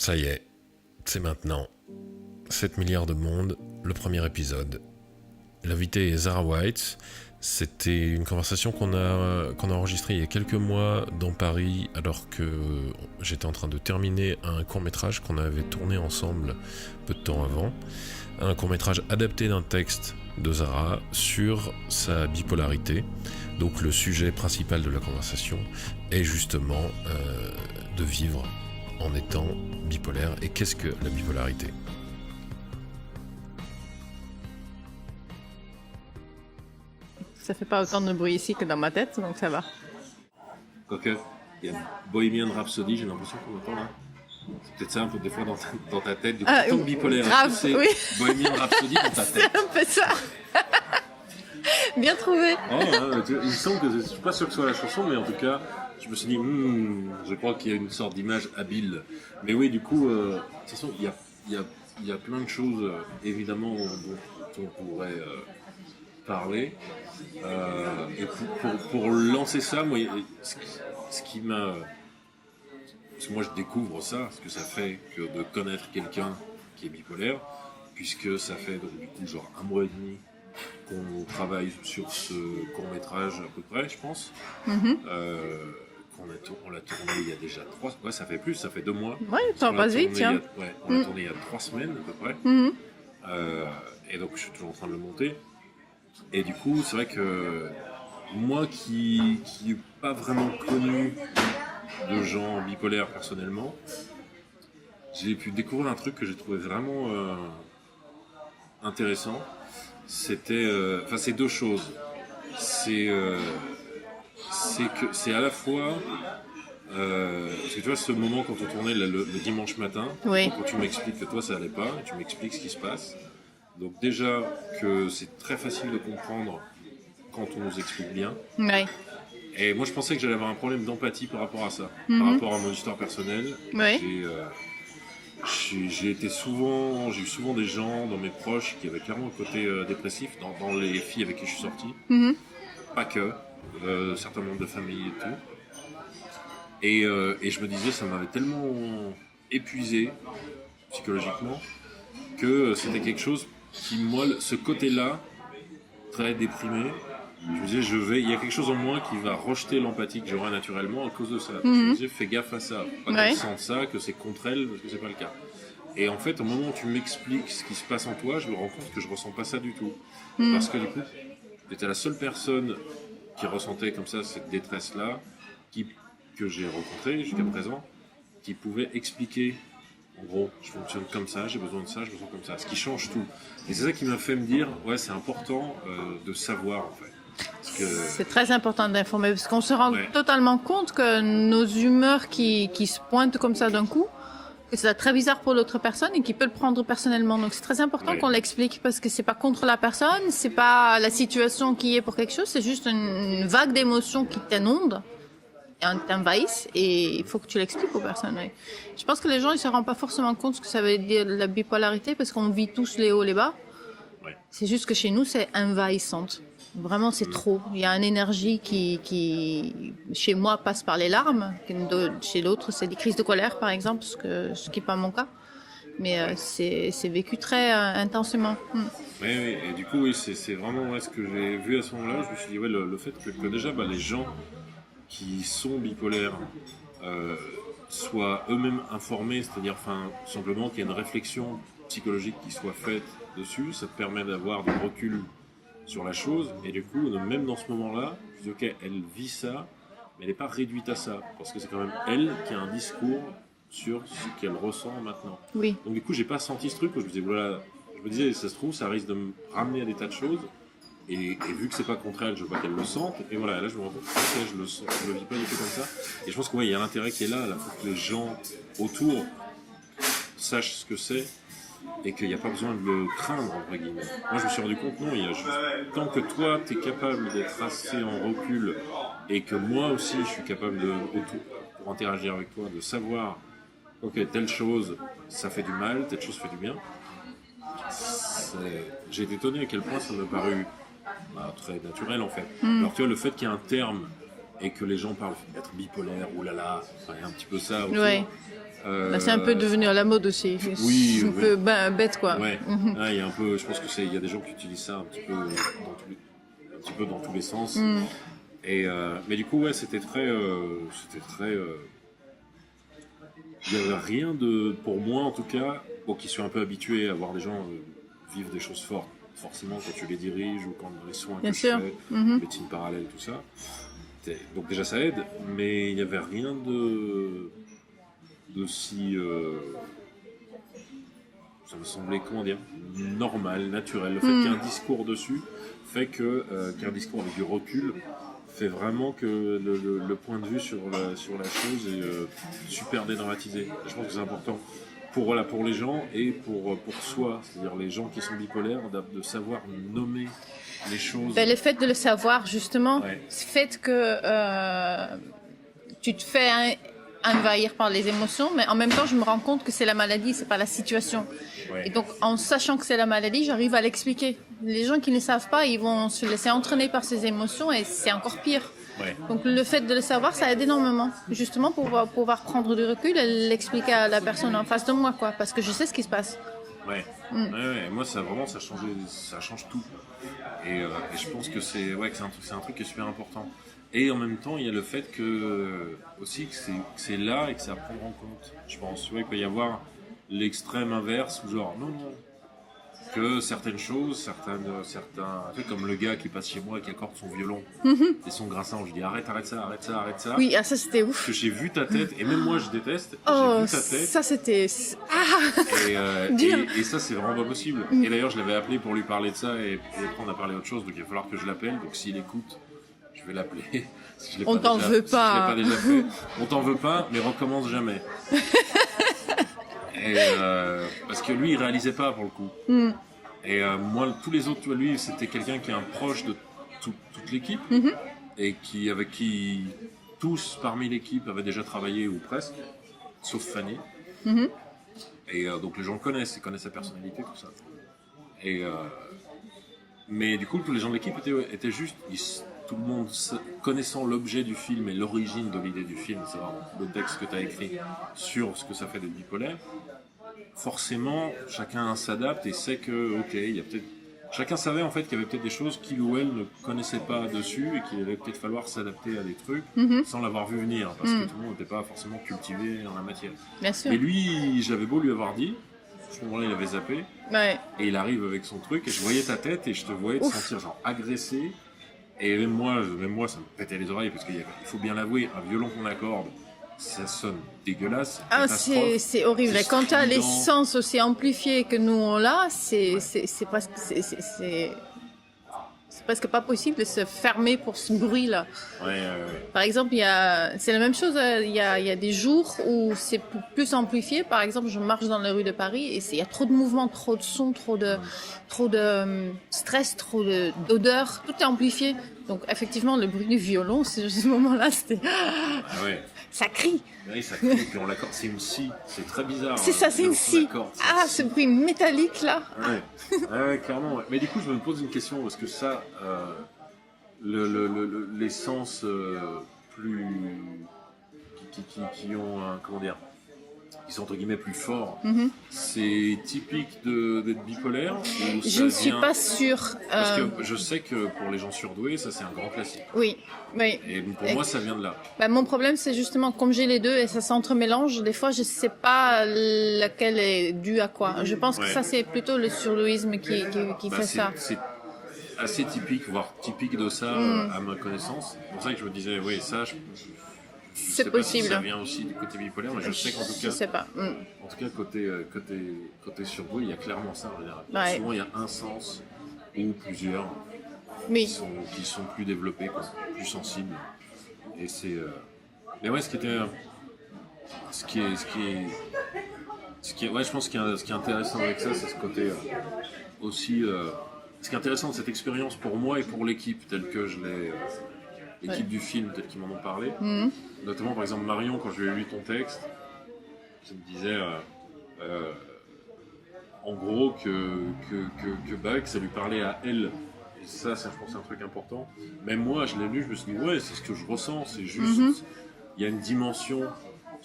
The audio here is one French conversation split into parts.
Ça y est, c'est maintenant. 7 milliards de monde, le premier épisode. L'invité est Zara White. C'était une conversation qu'on a enregistrée il y a quelques mois dans Paris, alors que j'étais en train de terminer un court-métrage qu'on avait tourné ensemble peu de temps avant. Un court-métrage adapté d'un texte de Zara sur sa bipolarité. Donc le sujet principal de la conversation est justement de vivre en étant bipolaire. Et qu'est-ce que la bipolarité ? Ça fait pas autant de bruit ici que dans ma tête, donc ça va. Quoique, il y a Bohemian Rhapsody, j'ai l'impression qu'on entend là. C'est peut-être ça un peu des fois dans ta tête, du coup, tu tombes bipolaire. Grave, c'est oui. Bohemian Rhapsody dans ta tête. C'est un peu ça. Bien trouvé. Il me semble que je suis pas sûr que ce soit la chanson, mais en tout cas, je me suis dit, je crois qu'il y a une sorte d'image habile. Mais oui, du coup, de toute façon, il y a plein de choses, évidemment, dont on pourrait parler. Et pour lancer ça, moi, ce qui m'a... Parce que moi, je découvre ça, ce que ça fait que de connaître quelqu'un qui est bipolaire, puisque ça fait donc, du coup genre 1 mois et demi qu'on travaille sur ce court-métrage à peu près, je pense. Mm-hmm. On l'a tourné il y a déjà 3... Ouais, ça fait plus, ça fait 2 mois. Ouais, ça passe vite, tiens. On l'a tourné il y a 3 semaines à peu près. Mm-hmm. Et donc, je suis toujours en train de le monter. Et du coup, c'est vrai que moi qui n'ai pas vraiment connu de gens bipolaires personnellement, j'ai pu découvrir un truc que j'ai trouvé vraiment intéressant. C'était, c'est 2 choses. C'est que c'est à la fois parce que tu vois ce moment quand on tournait le dimanche matin, oui. Quand tu m'expliques que toi ça allait pas, tu m'expliques ce qui se passe. Donc déjà que c'est très facile de comprendre quand on nous explique bien. Oui. Et moi je pensais que j'allais avoir un problème d'empathie par rapport à ça, par rapport à mon histoire personnelle. Oui. J'ai eu souvent des gens dans mes proches qui avaient clairement un côté dépressif dans les filles avec qui je suis sorti. Mm-hmm. Pas que, certains membres de famille et tout. Et je me disais, ça m'avait tellement épuisé psychologiquement que c'était quelque chose qui, moi, ce côté-là, très déprimé, je me disais, il y a quelque chose en moi qui va rejeter l'empathie que j'aurais naturellement à cause de ça. Je me disais, fais gaffe à ça, pas qu'elle sente ça, que c'est contre elle, parce que c'est pas le cas. Et en fait, au moment où tu m'expliques ce qui se passe en toi, je me rends compte que je ressens pas ça du tout. Parce que du coup, j'étais la seule personne qui ressentait comme ça cette détresse-là, que j'ai rencontrée jusqu'à présent, qui pouvait expliquer, en gros, je fonctionne comme ça, j'ai besoin de ça, je me sens comme ça, ce qui change tout. Et c'est ça qui m'a fait me dire, ouais, c'est important de savoir en fait. Parce que... C'est très important d'informer, parce qu'on se rend totalement compte que nos humeurs qui se pointent comme ça d'un coup, que c'est très bizarre pour l'autre personne et qu'il peut le prendre personnellement. Donc c'est très important qu'on l'explique, parce que c'est pas contre la personne, c'est pas la situation qui est pour quelque chose, c'est juste une vague d'émotions qui t'inonde et t'envahissent, et il faut que tu l'expliques aux personnes. Ouais. Je pense que les gens ils se rendent pas forcément compte ce que ça veut dire la bipolarité, parce qu'on vit tous les hauts les bas. Ouais. C'est juste que chez nous c'est envahissante. Vraiment c'est trop. Il y a une énergie qui chez moi passe par les larmes, chez l'autre c'est des crises de colère par exemple, ce qui n'est pas mon cas. Mais c'est vécu très intensément. Oui, et du coup c'est vraiment ce que j'ai vu à ce moment-là. Je me suis dit le fait que déjà les gens qui sont bipolaires soient eux-mêmes informés, c'est-à-dire simplement qu'il y a une réflexion psychologique qui soit faite dessus, ça te permet d'avoir du recul sur la chose, et du coup, même dans ce moment-là, je dis ok, elle vit ça, mais elle n'est pas réduite à ça, parce que c'est quand même elle qui a un discours sur ce qu'elle ressent maintenant. Oui. Donc du coup, j'ai pas senti ce truc où je me disais, ça se trouve, ça risque de me ramener à des tas de choses. Et vu que c'est pas contre elle, je veux pas qu'elle le sente. Et voilà, là je me rends compte que je le sens, je le vis pas du tout comme ça. Et je pense qu'il y a l'intérêt qui est là, faut que les gens autour sachent ce que c'est et qu'il n'y a pas besoin de le craindre, entre guillemets. Moi je me suis rendu compte, non, il y a juste... Tant que toi t'es capable d'être assez en recul et que moi aussi je suis capable pour interagir avec toi, de savoir, ok, telle chose ça fait du mal, telle chose fait du bien. J'ai été étonné à quel point ça m'a paru très naturel en fait. Alors tu vois, le fait qu'il y ait un terme et que les gens parlent d'être bipolaire, oulala, il y a un petit peu ça autour. Bah, c'est un peu devenu à la mode aussi. Oui, C'est un peu bête, quoi. Ouais. Ah, il y a un peu, je pense que il y a des gens qui utilisent ça un petit peu dans tous les sens. Et mais du coup, ouais, c'était très, il y avait rien de, pour moi en tout cas, bon, qui suis un peu habitué à voir des gens vivre des choses fortes, forcément quand tu les diriges ou quand dans les soins Bien que sûr. je fais, médecine parallèle, tout ça. Donc déjà ça aide, mais il n'y avait rien de si ça me semblait, comment dire, normal, naturel. Le fait qu'il y ait un discours dessus fait qu'il y a un discours avec du recul fait vraiment que le point de vue sur la chose est super dédramatisé. Je pense que c'est important pour les gens et pour soi, c'est-à-dire les gens qui sont bipolaires, de savoir nommer les choses. Ben, le fait de le savoir, justement, Ouais. le fait que tu te fais envahir par les émotions, mais en même temps, je me rends compte que c'est la maladie, c'est pas la situation. Ouais. Et donc, en sachant que c'est la maladie, j'arrive à l'expliquer. Les gens qui ne savent pas, ils vont se laisser entraîner par ces émotions et c'est encore pire. Ouais. Donc, le fait de le savoir, ça aide énormément. Justement, pour pouvoir prendre du recul et l'expliquer à la personne en face de moi, quoi. Parce que je sais ce qui se passe. Ouais. Ouais. Moi, ça vraiment, ça change tout. Et je pense que c'est un truc qui est super important. Et en même temps, il y a le fait que aussi que c'est là et que c'est à prendre en compte. Je pense, ouais, il peut y avoir l'extrême inverse où genre non, que certaines choses, certains trucs comme le gars qui passe chez moi et qui accorde son violon et son grassin, je dis arrête ça. Oui, ah, ça c'était ouf. Parce que j'ai vu ta tête et même moi je déteste. Oh, j'ai vu ta tête. ça c'était... Ah Dur. Et ça, c'est vraiment pas possible. Et d'ailleurs, je l'avais appelé pour lui parler de ça et après, on a parlé d'autre chose. Donc, il va falloir que je l'appelle. Donc, s'il écoute, je vais l'appeler. Si je l'ai On pas t'en déjà- veut si pas. je l'ai pas déjà fait. On t'en veut pas, mais recommence jamais. Et parce que lui, il réalisait pas pour le coup. Et moi, tous les autres, tu vois, lui, c'était quelqu'un qui est un proche de toute l'équipe et avec qui tous parmi l'équipe avaient déjà travaillé ou presque, sauf Fanny. Et donc les gens le connaissent, ils connaissent sa personnalité, tout ça. Et mais du coup, tous les gens de l'équipe étaient juste, tout le monde connaissant l'objet du film et l'origine de l'idée du film, c'est vraiment le texte que tu as écrit sur ce que ça fait d'être bipolaire. Forcément, chacun s'adapte et sait que, ok, il y a peut-être. Chacun savait en fait qu'il y avait peut-être des choses qu'il ou elle ne connaissait pas dessus et qu'il allait peut-être falloir s'adapter à des trucs sans l'avoir vu venir parce que tout le monde n'était pas forcément cultivé en la matière. Bien sûr. Mais lui, j'avais beau lui avoir dit, à ce moment-là, il avait zappé Ouais. et il arrive avec son truc et je voyais ta tête et je te voyais te sentir genre agressé. Et même moi, ça me pétait les oreilles parce qu'il faut bien l'avouer, un violon qu'on accorde, ça sonne dégueulasse. Ah, catastrophe. c'est horrible. C'est Et quand tu as les strident. sens aussi amplifiés que nous on l'a, c'est presque c'est presque pas possible de se fermer pour ce bruit-là. Ouais. Par exemple, c'est la même chose. Il y a des jours où c'est plus amplifié. Par exemple, je marche dans les rues de Paris et il y a trop de mouvements, trop de sons, trop de stress, trop d'odeurs. Tout est amplifié. Donc effectivement, le bruit du violon, c'est ce moment-là, c'était Ah ouais. ça crie. Oui, ça crie, puis on l'accorde, c'est une scie, c'est très bizarre. C'est ça, c'est une scie. Ah, ce bruit métallique là. Ouais, clairement. Ouais. Mais du coup, je me pose une question, parce que ça, les sens plus. qui ont un. Comment dire, qui sont entre guillemets plus forts, c'est typique d'être bipolaire ou Je ça ne suis vient- pas sûre. Parce que je sais que pour les gens surdoués, ça c'est un grand classique. Oui, oui. Et pour moi, ça vient de là. Bah, mon problème, c'est justement comme j'ai les deux et ça s'entremélange, des fois, je sais pas laquelle est due à quoi. Je pense que Ouais. ça, c'est plutôt le surdouisme qui Bah, fait ça. C'est assez typique, voire typique de ça à ma connaissance. C'est pour ça que je me disais, oui, ça, je C'est sais pas si possible. ça vient aussi du côté bipolaire, mais je sais qu'en tout Je cas, sais pas. en tout cas côté surdoué, il y a clairement ça. En général. Ouais. Souvent, il y a un sens ou plusieurs Oui. qui sont plus développés, quoi, plus sensibles. Et c'est. Mais ouais, ce qui est, ouais, je pense ce qui est intéressant avec ça, c'est ce côté aussi. Ce qui est intéressant de cette expérience pour moi et pour l'équipe telle que je l'ai. L'équipe du film, telle qu'ils m'en ont parlé. Notamment, par exemple, Marion, quand je lui ai lu ton texte, je me disais, en gros, que ça lui parlait à elle. Et ça, je pense, c'est un truc important. Même moi, je l'ai lu, je me suis dit, ouais, c'est ce que je ressens, c'est juste. Il y a une dimension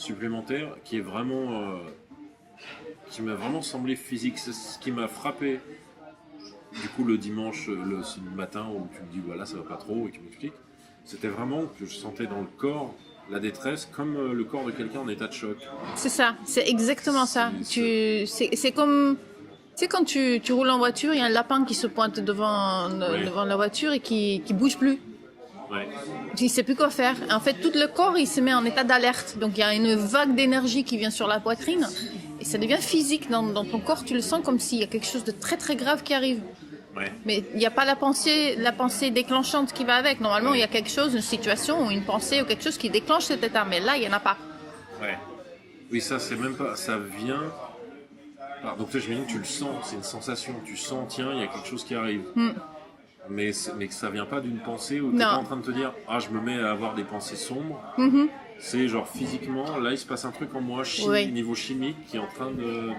supplémentaire qui est vraiment, qui m'a vraiment semblé physique. C'est ce qui m'a frappé. Du coup, le dimanche, le matin où tu me dis voilà, ça va pas trop et tu m'expliques, c'était vraiment que je sentais dans le corps la détresse comme le corps de quelqu'un en état de choc. C'est ça, c'est exactement ça. C'est comme, tu sais, quand tu roules en voiture, il y a un lapin qui se pointe devant la voiture et qui bouge plus. Ouais. Il sait plus quoi faire. En fait, tout le corps, il se met en état d'alerte. Donc, il y a une vague d'énergie qui vient sur la poitrine et ça devient physique dans ton corps. Tu le sens comme s'il y a quelque chose de très très grave qui arrive. Ouais. Mais il n'y a pas la pensée déclenchante qui va avec. Normalement, il y a quelque chose, une situation ou une pensée ou quelque chose qui déclenche cet état. Mais là, il n'y en a pas. Ouais. Oui, ça, c'est même pas. Ça vient. Alors, donc, je me dis, tu le sens, c'est une sensation. Tu sens, tiens, il y a quelque chose qui arrive. Mais que ça vient pas d'une pensée où tu n'es pas en train de te dire, ah, je me mets à avoir des pensées sombres. C'est genre physiquement, là, il se passe un truc en moi, niveau chimique, qui est en train de...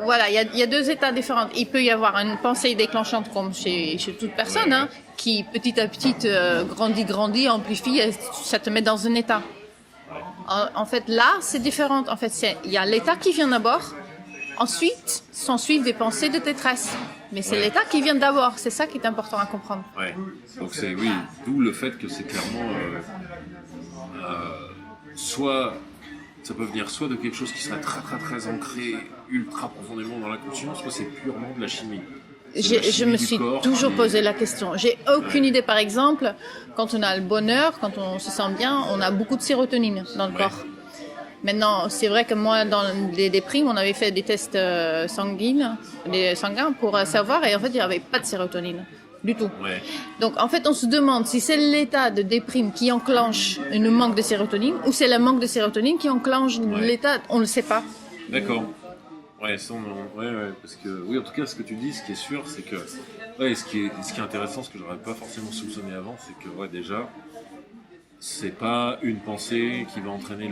Voilà, il y a deux états différents. Il peut y avoir une pensée déclenchante, comme chez toute personne, hein, qui petit à petit grandit, amplifie, et ça te met dans un état. En fait, là, c'est différent. En fait, il y a l'état qui vient d'abord. Ensuite, s'ensuivent des pensées de détresse. Mais c'est l'état qui vient d'abord. C'est ça qui est important à comprendre. Ouais. Donc d'où le fait que c'est clairement... soit ça peut venir soit de quelque chose qui serait très très très ancré ultra profondément dans la conscience, soit c'est purement de la chimie. Je me suis toujours posé la question. J'ai aucune idée. Par exemple, quand on a le bonheur, quand on se sent bien, on a beaucoup de sérotonine dans le corps. Maintenant, c'est vrai que moi, dans les déprimes, on avait fait des tests sanguins pour savoir, et en fait, il n'y avait pas de sérotonine du tout. Ouais. Donc, en fait, on se demande si c'est l'état de déprime qui enclenche un manque de sérotonine ou c'est le manque de sérotonine qui enclenche l'état, on ne le sait pas. D'accord. Ouais, parce que oui, en tout cas, ce que tu dis, ce qui est sûr, c'est que ce qui est intéressant, ce que j'aurais pas forcément soupçonné avant, c'est que déjà, c'est pas une pensée qui va entraîner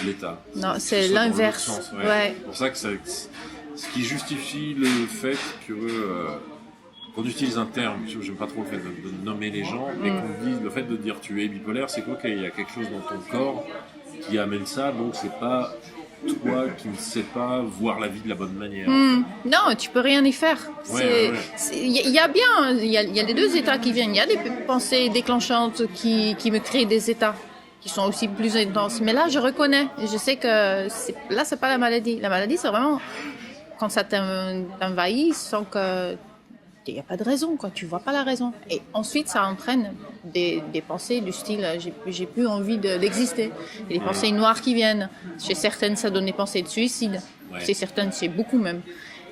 l'état. Non, c'est l'inverse. C'est pour ça que ce qui justifie le fait que qu'on utilise un terme, je n'aime pas trop le fait de nommer les gens, mais qu'on dise le fait de dire tu es bipolaire, c'est qu'ok, il y a quelque chose dans ton corps qui amène ça, donc c'est pas toi qui ne sais pas voir la vie de la bonne manière. Non, tu peux rien y faire. Il y a les deux états qui viennent. Il y a des pensées déclenchantes qui me créent des états qui sont aussi plus intenses. Mais là, je reconnais. Je sais que là, c'est pas la maladie. La maladie, c'est vraiment quand ça t'envahit sans que il n'y a pas de raison, quoi. Tu vois pas la raison. Et ensuite, ça entraîne des pensées du style j'ai plus envie d'exister. Il y a des pensées noires qui viennent. Chez certaines, ça donne des pensées de suicide. Chez certaines, c'est beaucoup même.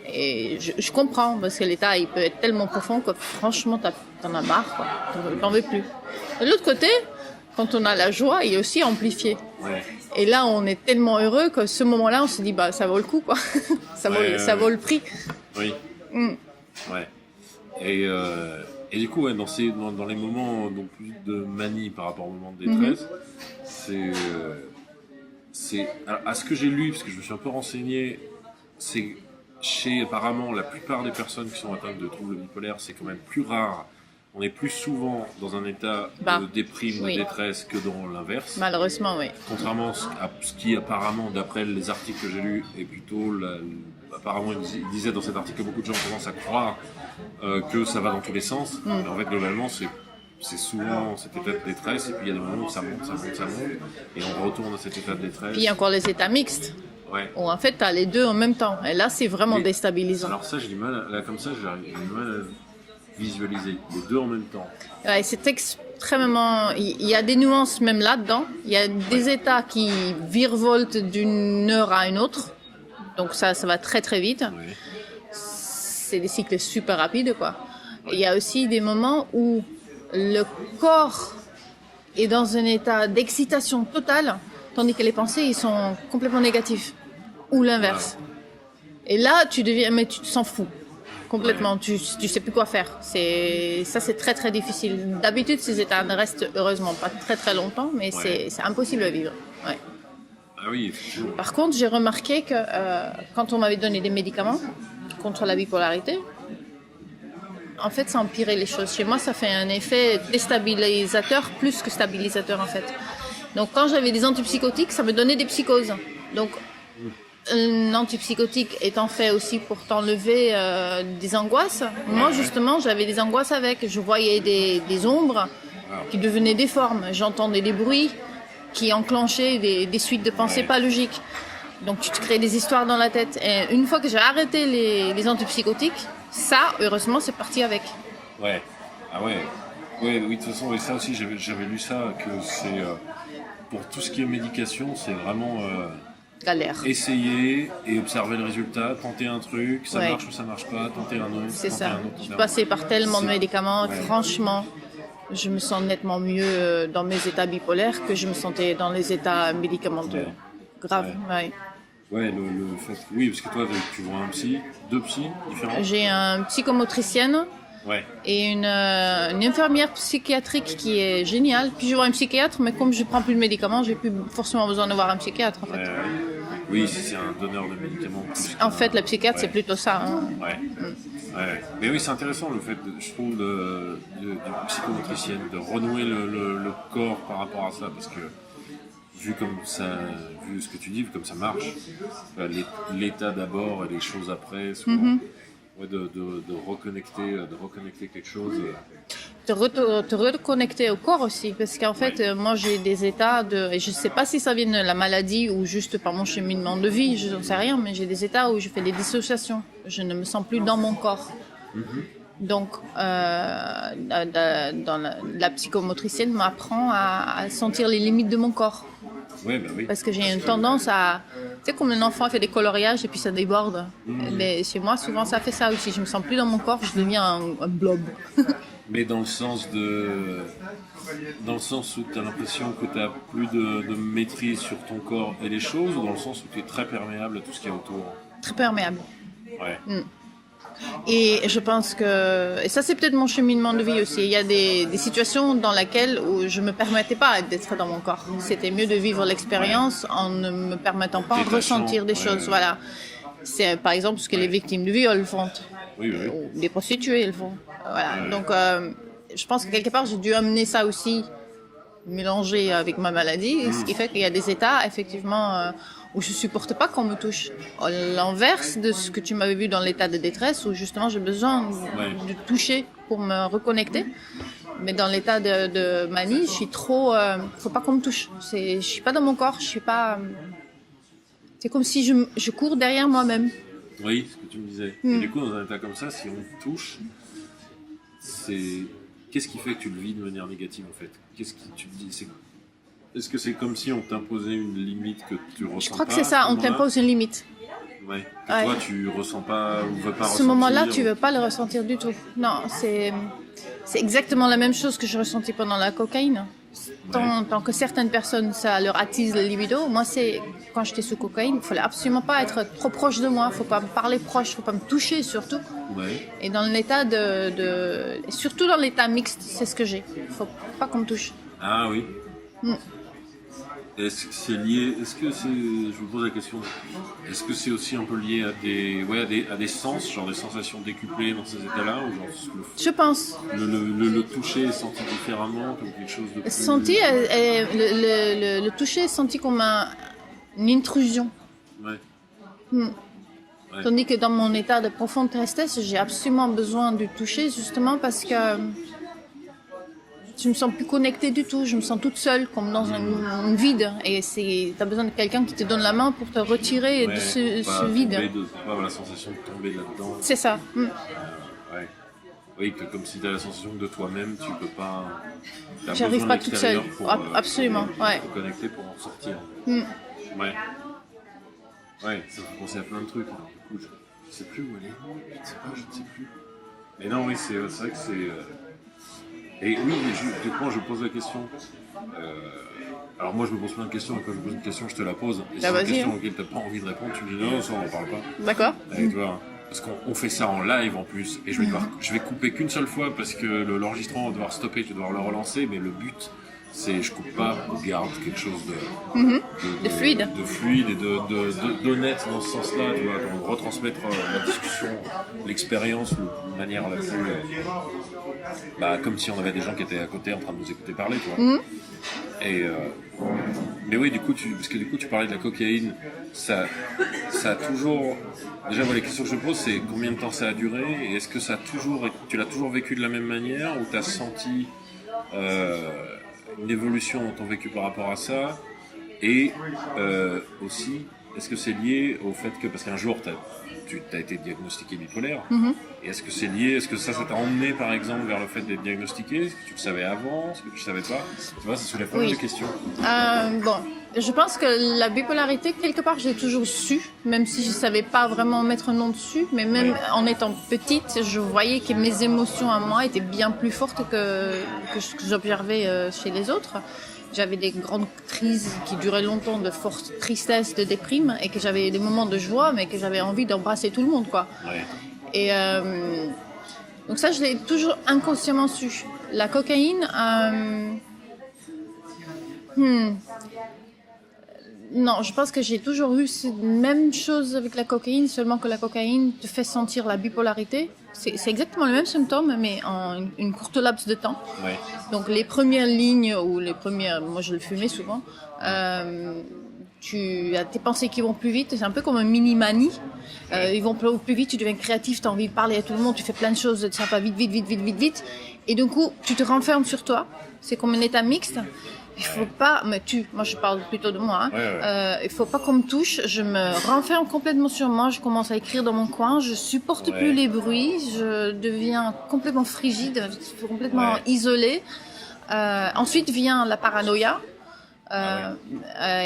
Et je comprends, parce que l'état, il peut être tellement profond que franchement, t'en as marre, quoi. T'en veux plus. De l'autre côté, quand on a la joie, il est aussi amplifié. Et là, on est tellement heureux que ce moment-là, on se dit, bah, ça vaut le coup, quoi. ça vaut le prix. Oui. Ouais. Et du coup, dans les moments donc, plus de manie par rapport au moment de détresse, c'est à ce que j'ai lu, parce que je me suis un peu renseigné, c'est chez apparemment la plupart des personnes qui sont atteintes de troubles bipolaires, c'est quand même plus rare. On est plus souvent dans un état de déprime, de détresse que dans l'inverse. Malheureusement, oui. Contrairement à ce qui apparemment, d'après les articles que j'ai lus, est plutôt apparemment, il disait dans cet article que beaucoup de gens commencent à croire que ça va dans tous les sens. Mais en fait, globalement, c'est souvent cet état de détresse, et puis il y a des moments où ça monte, et on retourne dans cet état de détresse. Puis il y a encore les états mixtes, où en fait, tu as les deux en même temps. Et là, c'est vraiment déstabilisant. Alors ça, j'ai du mal, là comme ça, j'ai du mal à visualiser les deux en même temps. Ouais, c'est extrêmement... Il y a des nuances même là-dedans. Il y a des états qui virevoltent d'une heure à une autre. Donc ça va très très vite. C'est des cycles super rapides, quoi. Il y a aussi des moments où le corps est dans un état d'excitation totale, tandis que les pensées, ils sont complètement négatifs. Ou l'inverse. Et là, tu t'en fous. Complètement. Tu sais plus quoi faire. Ça, c'est très très difficile. D'habitude, ces états ne restent heureusement pas très très longtemps, mais c'est impossible à vivre. Ouais. Ah oui, effectivement. Par contre, j'ai remarqué que quand on m'avait donné des médicaments contre la bipolarité, en fait, ça empirait les choses. Chez moi, ça fait un effet déstabilisateur plus que stabilisateur, en fait. Donc quand j'avais des antipsychotiques, ça me donnait des psychoses. Donc un antipsychotique étant fait aussi pour t'enlever des angoisses. Moi justement, j'avais des angoisses avec. Je voyais des ombres qui devenaient des formes. J'entendais des bruits qui enclenchaient des suites de pensées pas logiques. Donc tu te crées des histoires dans la tête. Et une fois que j'ai arrêté les antipsychotiques, ça, heureusement, c'est parti avec. Ouais. Ah ouais. Ouais, oui, de toute façon, et ça aussi, j'avais lu ça, que c'est pour tout ce qui est médication, c'est vraiment Galère. essayer et observer le résultat, tenter un truc, ça marche ou ça marche pas, tenter un autre. C'est tenter ça. un autre, Je suis etc. passée par tellement de médicaments, Ouais. franchement, je me sens nettement mieux dans mes états bipolaires que je me sentais dans les états médicamenteux. Ouais. Grave, ouais. Ouais, le fait. Oui, parce que toi, tu vois un psy, deux psys différents. J'ai un psychomotricienne Ouais. et une infirmière psychiatrique qui est géniale. Puis je vois un psychiatre, mais comme je prends plus de médicaments, j'ai plus forcément besoin de voir un psychiatre en fait. Oui, si c'est un donneur de médicaments. Plus En fait, la psychiatre, Ouais. c'est plutôt ça. Hein. Ouais. Ouais. Mais oui, c'est intéressant le fait, je trouve, de psychomotricienne, de renouer le corps par rapport à ça, parce que vu comme ça, vu ce que tu dis, vu comme ça marche, l'état d'abord et les choses après, souvent, ouais, de reconnecter quelque chose. Te reconnecter au corps aussi, parce qu'en fait, moi j'ai des états et je sais pas si ça vient de la maladie ou juste par mon cheminement de vie, je n'en sais rien, mais j'ai des états où je fais des dissociations, je ne me sens plus dans mon corps. Donc, la psychomotricienne m'apprend à sentir les limites de mon corps. Ouais, bah oui. Parce que j'ai une tendance à... Tu sais, comme un enfant fait des coloriages et puis ça déborde. Mais chez moi, souvent, ça fait ça aussi. Je me sens plus dans mon corps, je deviens un blob. Mais dans le sens où tu as l'impression que tu n'as plus de maîtrise sur ton corps et les choses, ou dans le sens où tu es très perméable à tout ce qu'il y a autour. Très perméable. Ouais. Et je pense que... Et ça, c'est peut-être mon cheminement de vie aussi. Il y a des situations dans lesquelles où je me permettais pas d'être dans mon corps. C'était mieux de vivre l'expérience en ne me permettant pas de Détachant, ressentir des choses. ouais. Voilà. C'est par exemple ce que les victimes de viol font. Oui. Ou des prostituées, elles font. Voilà. Ouais. Donc, je pense que quelque part, j'ai dû amener ça aussi, mélanger avec ma maladie, ce qui fait qu'il y a des états, effectivement, où je supporte pas qu'on me touche. L'inverse de ce que tu m'avais vu dans l'état de détresse, où justement j'ai besoin de toucher pour me reconnecter. Mais dans l'état de manie, je suis trop... faut pas qu'on me touche. Je suis pas dans mon corps, je suis pas... c'est comme si je cours derrière moi-même. Oui, ce que tu me disais. Et du coup, dans un état comme ça, si on te touche, qu'est-ce qui fait que tu le vis de manière négative en fait? Qu'est-ce qui tu te dis? Est-ce que c'est comme si on t'imposait une limite que tu ressens pas? Je crois que c'est ça, on t'impose une limite. Ouais. Que toi, tu ressens pas ou veux pas ressentir. Ce moment-là, tu veux pas le ressentir du tout. Non, c'est exactement la même chose que j'ai ressenti pendant la cocaïne. Tant que certaines personnes, ça leur attise le libido. Moi, c'est quand j'étais sous cocaïne, il fallait absolument pas être trop proche de moi. Faut pas me parler proche, faut pas me toucher surtout. Ouais. Et dans l'état surtout dans l'état mixte, c'est ce que j'ai. Faut pas qu'on me touche. Ah oui. Est-ce que c'est lié? Je vous pose la question. Est-ce que c'est aussi un peu lié à des sens, genre des sensations décuplées dans ces états-là, ou genre Je pense. le toucher est senti différemment, comme quelque chose de plus... Le toucher est senti comme une intrusion. Ouais. Ouais. Tandis que dans mon état de profonde tristesse, j'ai absolument besoin du toucher, justement parce que je me sens plus connectée du tout. Je me sens toute seule, comme dans un vide. Et t'as besoin de quelqu'un qui te donne la main pour te retirer de ce vide. Pas avoir la sensation de tomber là-dedans. C'est ça. Ouais. Oui, comme si tu as la sensation que de toi-même, tu peux pas... J'arrive pas toute seule. Absolument, ouais. Pour te connecter, pour en sortir. Ouais. Ouais, ça me fait penser à plein de trucs. Alors, du coup, je sais plus où elle est. Je ne sais plus. Mais non, oui, c'est vrai que c'est... Et oui, du coup, je pose la question. Alors moi, je me pose plein de questions, et quand je pose une question, je te la pose. Et si c'est une question auquel tu n'as pas envie de répondre, tu me dis non, ça, on n'en parle pas. D'accord. Et tu vois, parce qu'on fait ça en live en plus, et je vais couper qu'une seule fois parce que l'enregistrement va devoir stopper, je vais devoir le relancer, mais le but, c'est je coupe pas, on garde quelque chose De fluide. De fluide et d'honnête dans ce sens-là, tu vois, de retransmettre la discussion, l'expérience de manière la plus... comme si on avait des gens qui étaient à côté en train de nous écouter parler, tu vois. Mais oui, parce que du coup, tu parlais de la cocaïne, ça a toujours. Déjà, moi, les questions que je pose, c'est combien de temps ça a duré, et est-ce que tu l'as toujours vécu de la même manière, ou tu as senti une évolution dans ton vécu par rapport à ça, et aussi, est-ce que c'est lié au fait que, parce qu'un jour, tu as été diagnostiqué bipolaire, et est-ce que c'est lié, est-ce que ça t'a emmené par exemple vers le fait d'être diagnostiqué, est-ce que tu le savais avant, est-ce que tu le savais pas, tu vois, ça soulève pas mal de questions. Bon, je pense que la bipolarité, quelque part, j'ai toujours su, même si je savais pas vraiment mettre un nom dessus, mais même en étant petite, je voyais que mes émotions à moi étaient bien plus fortes que ce que j'observais chez les autres. J'avais des grandes crises qui duraient longtemps de forte tristesse, de déprime, et que j'avais des moments de joie, mais que j'avais envie d'embrasser tout le monde, quoi. Ouais. Et donc ça, je l'ai toujours inconsciemment su. La cocaïne, non, je pense que j'ai toujours eu cette même chose avec la cocaïne, seulement que la cocaïne te fait sentir la bipolarité. C'est exactement le même symptôme, mais en une courte laps de temps. Ouais. Donc les premières lignes, moi je le fumais souvent, tu as tes pensées qui vont plus vite, c'est un peu comme un mini-mani. Ils vont plus vite, tu deviens créatif, tu as envie de parler à tout le monde, tu fais plein de choses, ça va vite. Et d'un coup, tu te renfermes sur toi. C'est comme un état mixte. Il faut pas moi je parle plutôt de moi, il faut pas qu'on me touche, je me renferme complètement sur moi, je commence à écrire dans mon coin, je supporte plus les bruits, je deviens complètement frigide, complètement isolée. Ensuite vient la paranoïa.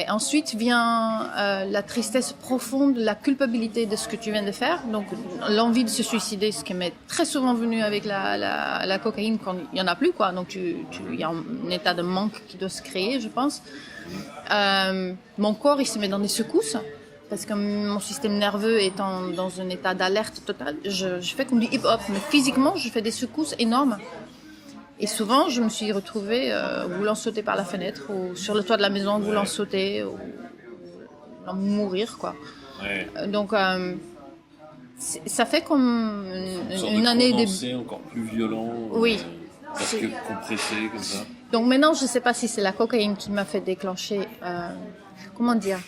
Ensuite vient la tristesse profonde, la culpabilité de ce que tu viens de faire, donc l'envie de se suicider, ce qui m'est très souvent venu avec la cocaïne quand il y en a plus, quoi. Donc il y a un état de manque qui doit se créer, je pense. Mon corps il se met dans des secousses parce que mon système nerveux étant dans un état d'alerte totale, je fais comme du hip-hop, mais physiquement je fais des secousses énormes. Et souvent, je me suis retrouvée voulant sauter par la fenêtre ou sur le toit de la maison, voulant sauter ou mourir, quoi. Ouais. Donc, ça fait comme une année de encore plus violent. Parce que compressé comme ça. Donc maintenant, je ne sais pas si c'est la cocaïne qui m'a fait déclencher. Comment dire ?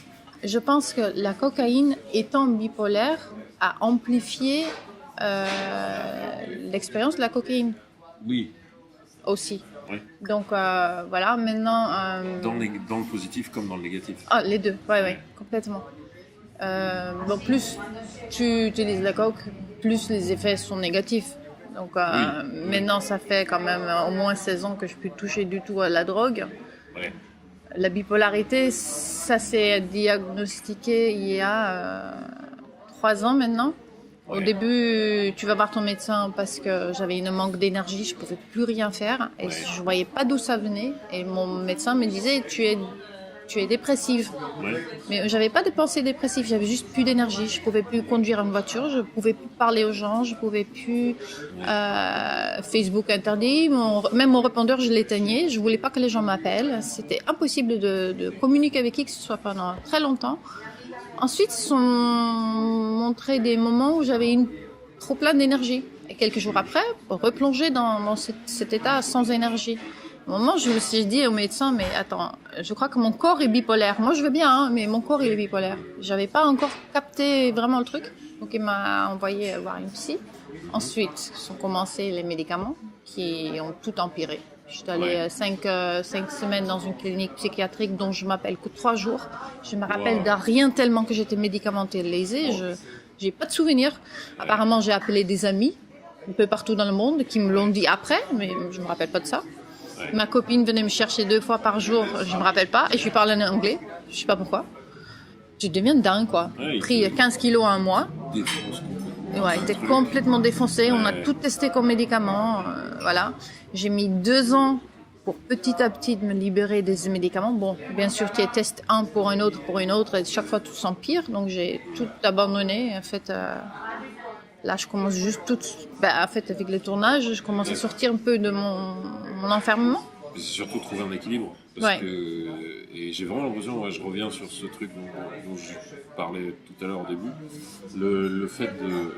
Je pense que la cocaïne, étant bipolaire, a amplifié l'expérience de la cocaïne. Oui. Aussi. Oui. Donc voilà, maintenant. Dans le positif comme dans le négatif. Ah, les deux, ouais, complètement. Bon, plus tu utilises la coke, plus les effets sont négatifs. Donc maintenant, ça fait quand même au moins 16 ans que je ne peux plus toucher du tout à la drogue. Ouais. La bipolarité, ça s'est diagnostiqué il y a 3 ans maintenant. Au début, tu vas voir ton médecin parce que j'avais une manque d'énergie, je pouvais plus rien faire et je voyais pas d'où ça venait. Et mon médecin me disait tu es dépressive. Ouais. Mais j'avais pas de pensée dépressive, j'avais juste plus d'énergie. Je pouvais plus conduire une voiture, je pouvais plus parler aux gens, je pouvais plus Facebook interdit, même mon répondeur je l'éteignais. Je voulais pas que les gens m'appellent. C'était impossible de communiquer avec qui que ce soit pendant très longtemps. Ensuite, ils sont montré des moments où j'avais trop plein d'énergie. Et quelques jours après, replonger dans cet état sans énergie. Au moment, je me suis dit au médecin, mais attends, je crois que mon corps est bipolaire. Moi, je veux bien, hein, mais mon corps, il est bipolaire. J'avais pas encore capté vraiment le truc. Donc, il m'a envoyé voir une psy. Ensuite, sont commencés les médicaments qui ont tout empiré. Je suis allée 5 semaines dans une clinique psychiatrique dont je m'appelle que 3 jours. Je me rappelle de rien tellement que j'étais médicamentisée. Je n'ai pas de souvenirs. Apparemment, j'ai appelé des amis un peu partout dans le monde qui me l'ont dit après, mais je ne me rappelle pas de ça. Ma copine venait me chercher 2 fois par jour, je ne me rappelle pas, et je lui parlais en anglais. Je ne sais pas pourquoi. Je deviens dingue, quoi. J'ai pris 15 kilos en un mois. Ouais, j'étais complètement défoncée. On a tout testé comme médicaments. Voilà. J'ai mis 2 ans pour petit à petit de me libérer des médicaments. Bon, bien sûr, tu testes un pour un autre, et chaque fois tout s'empire. Donc j'ai tout abandonné. En fait, là, je commence juste en fait, avec les tournages, je commence à sortir un peu de mon enfermement. C'est surtout trouver un équilibre. Parce que, et j'ai vraiment l'impression, je reviens sur ce truc dont je parlais tout à l'heure au début, le fait que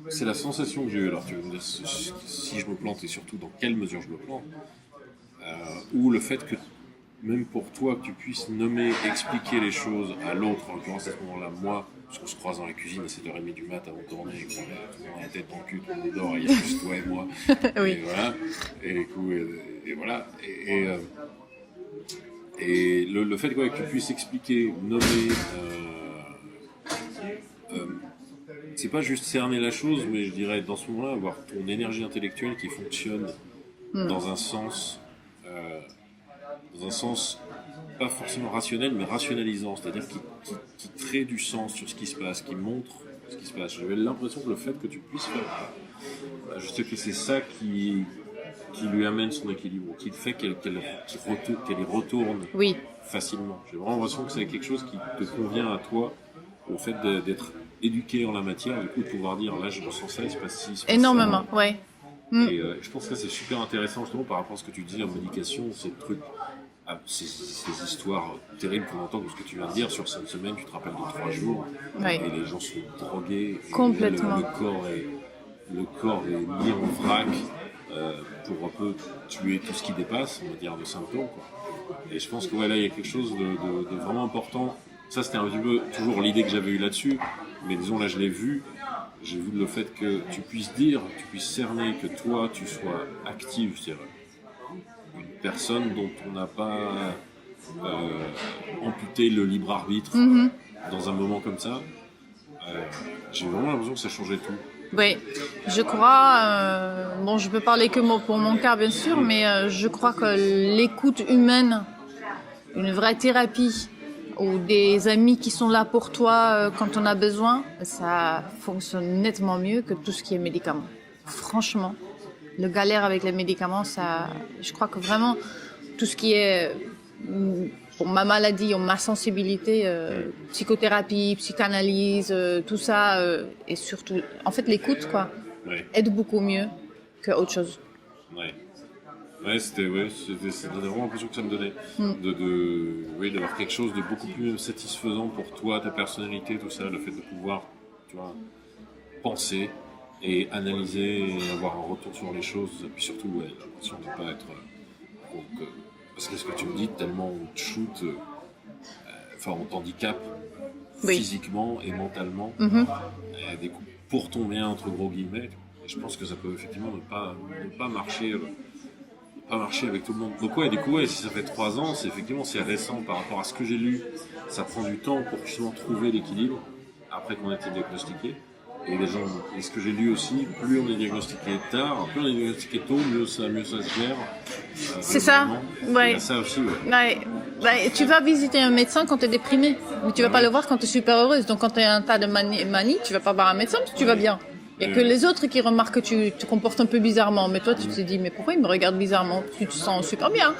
c'est la sensation que j'ai eue. Alors tu vas me dire si je me plante et surtout dans quelle mesure je me plante. ou le fait que même pour toi, que tu puisses nommer, expliquer les choses à l'autre, en l'occurrence à ce moment-là, moi, parce qu'on se croise dans la cuisine à 7h30 du mat avant de tourner, et qu'on a tout le monde a la tête dans le cul, tout le monde dort, il y a juste toi et moi. Oui. Et voilà. Et du coup, et voilà. Et le fait que tu puisses expliquer, nommer, c'est pas juste cerner la chose, mais je dirais dans ce moment-là, avoir ton énergie intellectuelle qui fonctionne dans un sens pas forcément rationnel, mais rationalisant, c'est-à-dire qui crée du sens sur ce qui se passe, qui montre ce qui se passe. J'avais l'impression que le fait que tu puisses faire ça, je sais que c'est ça qui lui amène son équilibre, qui fait qu'elle y retourne Oui. facilement. J'ai vraiment l'impression que c'est quelque chose qui te convient à toi, au fait d'être éduqué en la matière, du coup de pouvoir dire là je ressens ça, il se passe ci, il se passe Énormément, ça. ouais. Et je pense que ça c'est super intéressant justement par rapport à ce que tu disais en médication, ces trucs, ces histoires terribles qu'on entend, comme ce que tu viens de dire, sur cette semaine tu te rappelles de 3 jours, Ouais. et les gens sont drogués, Complètement. et le corps est mis en vrac pour un peu tuer tout ce qui dépasse, on va dire, de symptômes, quoi. Et je pense que là il y a quelque chose de vraiment important. Ça c'était un petit peu toujours l'idée que j'avais eue là-dessus, mais disons là je l'ai vu. J'ai vu le fait que tu puisses dire, tu puisses cerner que toi tu sois active, c'est-à-dire une personne dont on n'a pas amputé le libre arbitre dans un moment comme ça. J'ai vraiment l'impression que ça changeait tout. Oui, je crois, bon, je peux parler que pour mon cas bien sûr, mais je crois que l'écoute humaine, une vraie thérapie, ou des amis qui sont là pour toi quand on a besoin, ça fonctionne nettement mieux que tout ce qui est médicaments. Franchement, le galère avec les médicaments, ça, je crois que vraiment tout ce qui est pour ma maladie ou ma sensibilité, psychothérapie, psychanalyse, tout ça, et surtout, en fait, l'écoute, quoi, aide beaucoup mieux que autre chose. C'était vraiment l'impression que ça me donnait, d'avoir quelque chose de beaucoup plus satisfaisant pour toi, ta personnalité, tout ça, le fait de pouvoir, tu vois, penser et analyser et avoir un retour sur les choses, et puis surtout, l'impression de ne pas être, parce que ce que tu me dis, tellement on te shoot, on t'handicape physiquement et mentalement, des coups pour ton bien, entre gros guillemets, et je pense que ça peut effectivement ne pas marcher avec tout le monde. Donc du coup, si ça fait 3 ans, c'est récent par rapport à ce que j'ai lu. Ça prend du temps pour justement trouver l'équilibre après qu'on ait été diagnostiqué. Et ce que j'ai lu aussi, plus on est diagnostiqué tard, plus on est diagnostiqué tôt, mieux ça se gère. C'est ça, ouais. Il y a ça aussi, tu vas visiter un médecin quand tu es déprimé, mais tu vas pas le voir quand tu es super heureuse. Donc quand tu as un tas de manie, tu vas pas voir un médecin parce que tu vas bien. Il n'y a que les autres qui remarquent que tu te comportes un peu bizarrement. Mais toi, tu te dis, mais pourquoi il me regarde bizarrement? Tu te sens super bien.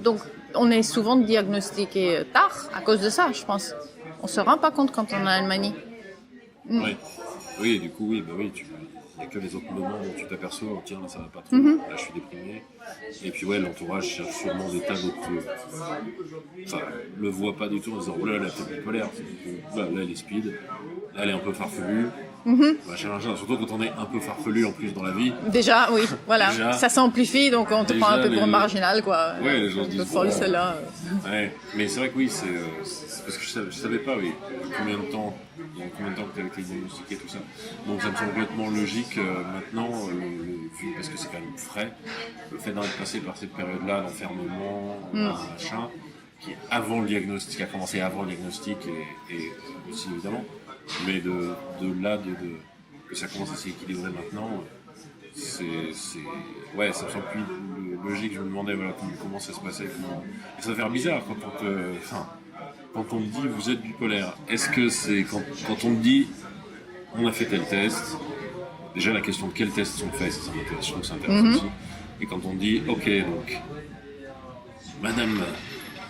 Donc, on est souvent diagnostiqué tard à cause de ça, je pense. On se rend pas compte quand on a une manie. Oui, et du coup, il n'y a que les autres moments où tu t'aperçois, tiens, là, ça va pas trop, là, je suis déprimé. Et puis, l'entourage cherche sûrement des tas d'autres... le voit pas du tout en disant, oh là, elle est peut-être bipolaire. Là, elle est speed. Là, elle est un peu farfelue. Surtout quand on est un peu farfelu en plus dans la vie. Déjà, oui, voilà. Ça s'amplifie, donc on te prend un peu pour un marginal, quoi. Ouais, les gens se disent. Folle, celle-là. Ouais, mais c'est vrai que oui, c'est parce que je savais pas, combien de temps que tu avais été diagnostiqué, tout ça. Donc ça me semble complètement logique maintenant, vu parce que c'est quand même frais, le fait d'être passé par cette période-là d'enfermement, machin, qui avant le diagnostic, qui a commencé avant le diagnostic et aussi évidemment. Mais que ça commence à s'équilibrer maintenant, ça me semble plus logique. Je me demandais comment ça se passait. Et ça va faire bizarre quand on me dit vous êtes bipolaire. Est-ce que c'est quand on me dit on a fait tel test, déjà la question de quels tests sont faits, ça m'intéresse, je trouve que c'est intéressant aussi. Et quand on dit ok, donc Madame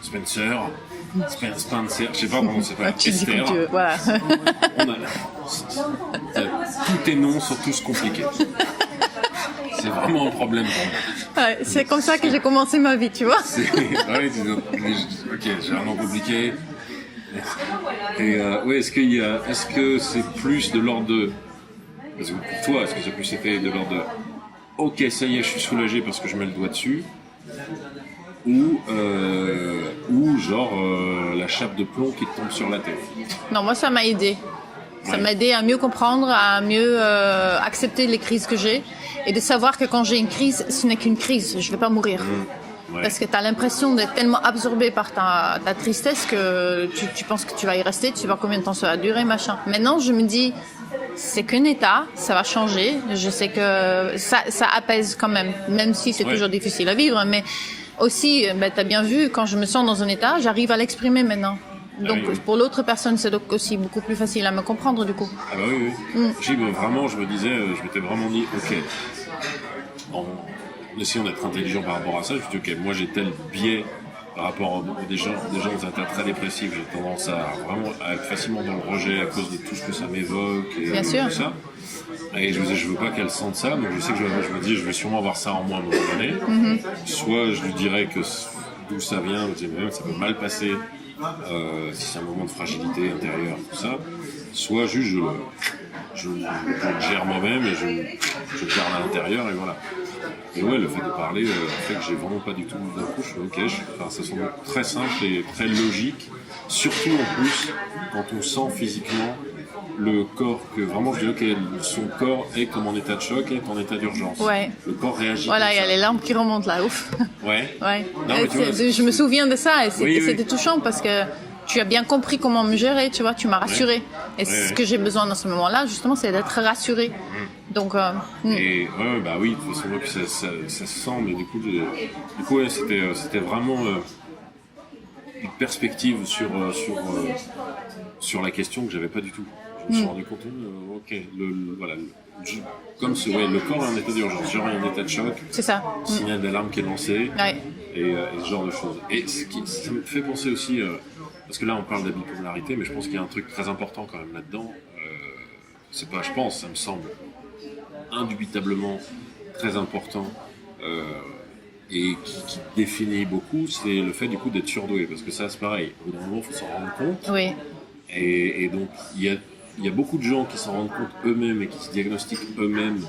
Spencer, je sais pas comment c'est pas. Tu dis comme tu veux, voilà. Tous tes noms sont tous compliqués. C'est vraiment un problème pour moi. Ouais, c'est comme ça que j'ai commencé ma vie, tu vois. Ok, j'ai un nom compliqué. Et est-ce que c'est plus de l'ordre de... Parce que pour toi, est-ce que c'est plus été de l'ordre de... ok, ça y est, je suis soulagé parce que je mets le doigt dessus, ou genre la chape de plomb qui te tombe sur la tête. Non, moi, ça m'a aidé. Ça m'a aidé à mieux comprendre, à mieux accepter les crises que j'ai et de savoir que quand j'ai une crise, ce n'est qu'une crise, je vais pas mourir. Ouais. Parce que tu as l'impression d'être tellement absorbé par ta tristesse que tu penses que tu vas y rester, tu sais pas combien de temps ça va durer, machin. Maintenant, je me dis, c'est qu'un état, ça va changer. Je sais que ça apaise quand même si c'est toujours difficile à vivre. Mais aussi, tu as bien vu, quand je me sens dans un état, j'arrive à l'exprimer maintenant. Donc pour l'autre personne, c'est donc aussi beaucoup plus facile à me comprendre du coup. Ah bah oui. Vraiment, je me disais, je m'étais vraiment dit, ok, en essayant d'être intelligent par rapport à ça, je me dis, ok, moi j'ai tel biais par rapport à des gens dans un état très dépressif, j'ai tendance à vraiment à être facilement dans le rejet à cause de tout ce que ça m'évoque et Bien sûr. tout ça. Et je me disais, je veux pas qu'elle sente ça, donc je sais que je me dis, je vais sûrement avoir ça en moi à un moment donné. Soit je lui dirais que d'où ça vient, même ça peut mal passer. Si c'est un moment de fragilité intérieure, tout ça, soit juste je le gère moi-même et je le garde à l'intérieur et voilà. Et ouais, le fait de parler fait que j'ai vraiment pas du tout d'un coup, je fais ok, ça semble très simple et très logique, surtout en plus quand on sent physiquement le corps, que vraiment je dis ok, son corps est comme en état de choc, est en état d'urgence. Ouais. Le corps réagit. Voilà, il y a les larmes qui remontent là, ouf. Ouais. Ouais. Non, mais tu vois, Je me souviens de ça et c'était oui. touchant parce que tu as bien compris comment me gérer, tu vois, tu m'as rassuré. Et ce que j'ai besoin dans ce moment-là, justement, c'est d'être rassuré. Donc, Et bah oui, de toute façon, moi, puis ça se sent, mais du coup, c'était vraiment une perspective sur la question que j'avais pas du tout. Je me suis rendu compte, ok, voilà, comme le corps est en état d'urgence, genre en état de choc, c'est ça. signal d'alarme qui est lancé, Ouais. et ce genre de choses. Et ça me fait penser aussi, parce que là on parle de la bipolarité, mais je pense qu'il y a un truc très important quand même là-dedans. Ça me semble indubitablement très important et qui définit beaucoup, c'est le fait du coup d'être surdoué, parce que ça c'est pareil, au bout d'un moment il faut s'en rendre compte. Oui. Et donc il y a beaucoup de gens qui s'en rendent compte eux-mêmes et qui se diagnostiquent eux-mêmes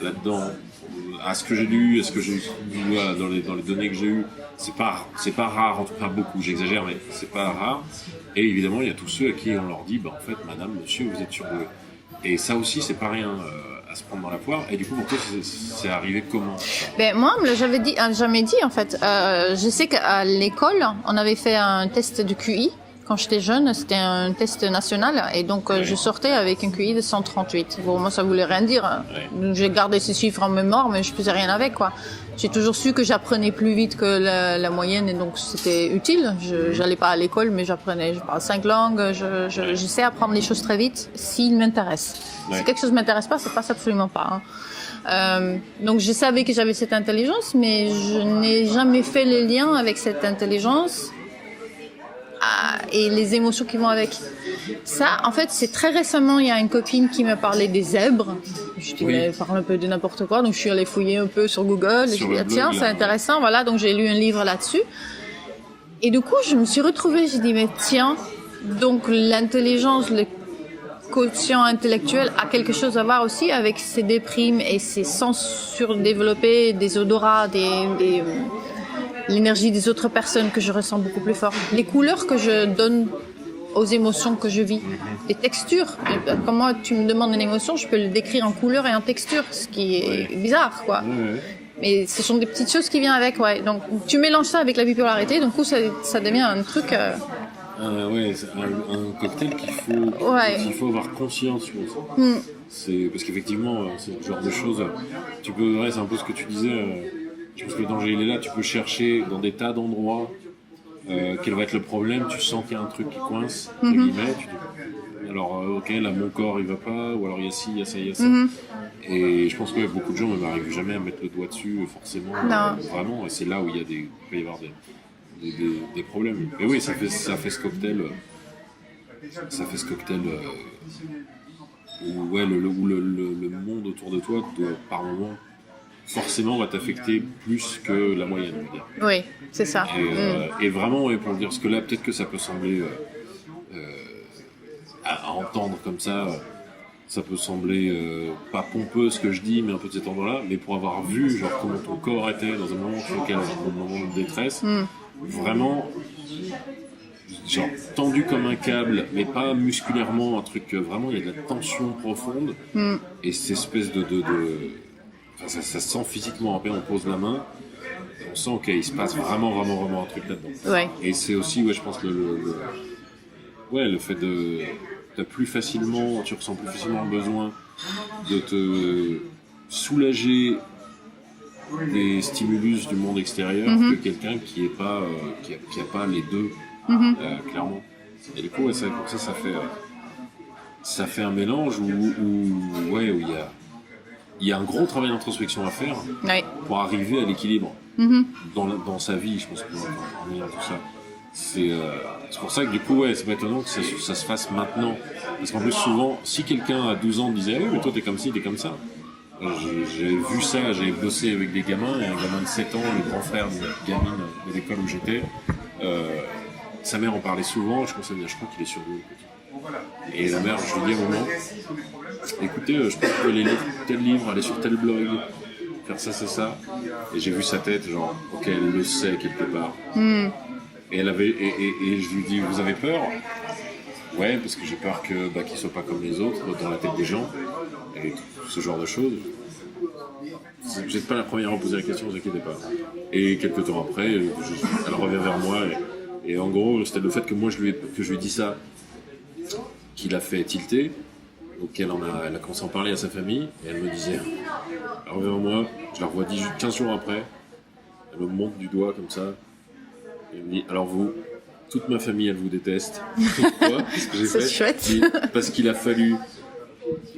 là-dedans. À ce que j'ai lu, à ce que j'ai vu dans les données que j'ai eues, c'est pas rare, en tout cas beaucoup, j'exagère, mais c'est pas rare. Et évidemment, il y a tous ceux à qui on leur dit, en fait, madame, monsieur, vous êtes surdoué. Et ça aussi, c'est pas rien à se prendre dans la poire. Et du coup, pour toi, c'est arrivé comment? Moi, on me l'a jamais dit en fait. Je sais qu'à l'école, on avait fait un test de QI. Quand j'étais jeune, c'était un test national et donc je sortais avec un QI de 138. Bon, moi ça voulait rien dire. Donc j'ai gardé ces chiffres en mémoire, mais je faisais rien avec quoi. J'ai toujours su que j'apprenais plus vite que la moyenne et donc c'était utile. J'allais pas à l'école, mais j'apprenais. Je parle 5 langues. J'essaie d'apprendre les choses très vite s'ils m'intéressent. Si quelque chose m'intéresse pas, ça passe absolument pas. Donc je savais que j'avais cette intelligence, mais je n'ai jamais fait le lien avec cette intelligence et les émotions qui vont avec. Ça, en fait, c'est très récemment, il y a une copine qui me parlait des zèbres. Je dis, elle parle un peu de n'importe quoi, donc je suis allée fouiller un peu sur Google. Et je me dis, tiens, c'est intéressant, voilà, donc j'ai lu un livre là-dessus. Et du coup, je me suis retrouvée, j'ai dit, mais tiens, donc l'intelligence, le quotient intellectuel a quelque chose à voir aussi avec ces déprimes et ces sens surdéveloppés, des odorats, l'énergie des autres personnes que je ressens beaucoup plus fort. Les couleurs que je donne aux émotions que je vis. Les textures. Comment tu me demandes une émotion, je peux le décrire en couleur et en texture, ce qui est bizarre, quoi. Mais ce sont des petites choses qui viennent avec, ouais. Donc, tu mélanges ça avec la bipolarité, donc ça devient un truc... un cocktail qu'il faut avoir conscience, je pense. C'est, parce qu'effectivement, c'est le genre de choses... c'est un peu ce que tu disais... Je pense que le danger il est là, tu peux chercher dans des tas d'endroits quel va être le problème, tu sens qu'il y a un truc qui coince, entre guillemets, tu dis, alors ok, là mon corps il va pas, ou alors il y a ci, il y a ça, il y a ça. Et je pense que beaucoup de gens ne m'arrivent jamais à mettre le doigt dessus, forcément, vraiment, et c'est là où il peut y avoir des problèmes. Et oui, ça fait ce cocktail, où le monde autour de toi, par moment, forcément va t'affecter plus que la moyenne, on va dire. Oui, c'est ça. Et vraiment, pour le dire, parce que là, peut-être que ça peut sembler à entendre comme ça ça peut sembler pas pompeux ce que je dis, mais un peu de cet endroit-là, mais pour avoir vu genre comment ton corps était dans un moment sur lequel, dans un moment de détresse, vraiment genre tendu comme un câble, mais pas musculairement, un truc vraiment, il y a de la tension profonde, et cette espèce enfin, ça se sent physiquement, après on pose la main, on sent qu'il se passe vraiment un truc là-dedans. Ouais. Et c'est aussi, je pense, le fait de tu ressens plus facilement le besoin de te soulager des stimulus du monde extérieur que quelqu'un qui a pas les deux, clairement. Et du coup, c'est pour ça, ça fait un mélange où il y a un gros travail d'introspection à faire pour arriver à l'équilibre dans sa vie, je pense, en ayant tout ça. C'est pour ça que du coup, c'est pas étonnant que ça se fasse maintenant. Parce qu'en plus, souvent, si quelqu'un à 12 ans disait « Ah oui, mais toi, t'es comme ci, t'es comme ça », j'ai vu ça, j'ai bossé avec des gamins, et un gamin de 7 ans, le grand frère d'une gamine de l'école où j'étais, sa mère en parlait souvent, je crois qu'il est sur le. Et la mère, je lui dis à un moment, écoutez, je pense que vous pouvez aller lire tel livre, aller sur tel blog, faire ça, c'est ça. Et j'ai vu sa tête, genre, ok, elle le sait quelque part. Et elle avait, et je lui dis, vous avez peur? Ouais, parce que j'ai peur qu'il soit pas comme les autres dans la tête des gens, et tout ce genre de choses. Vous n'êtes pas la première à me poser la question, ne vous inquiétez pas. Et quelques temps après, elle revient vers moi, et en gros, c'était le fait que moi je lui ai dit ça qui l'a fait tilter. Donc elle a commencé à en parler à sa famille, et elle me disait, elle revient vers moi, je la revois 15 jours après, elle me montre du doigt comme ça, et elle me dit, alors vous, toute ma famille elle vous déteste. Pourquoi? Qu'est-ce que j'ai fait? C'est chouette. Parce qu'il a fallu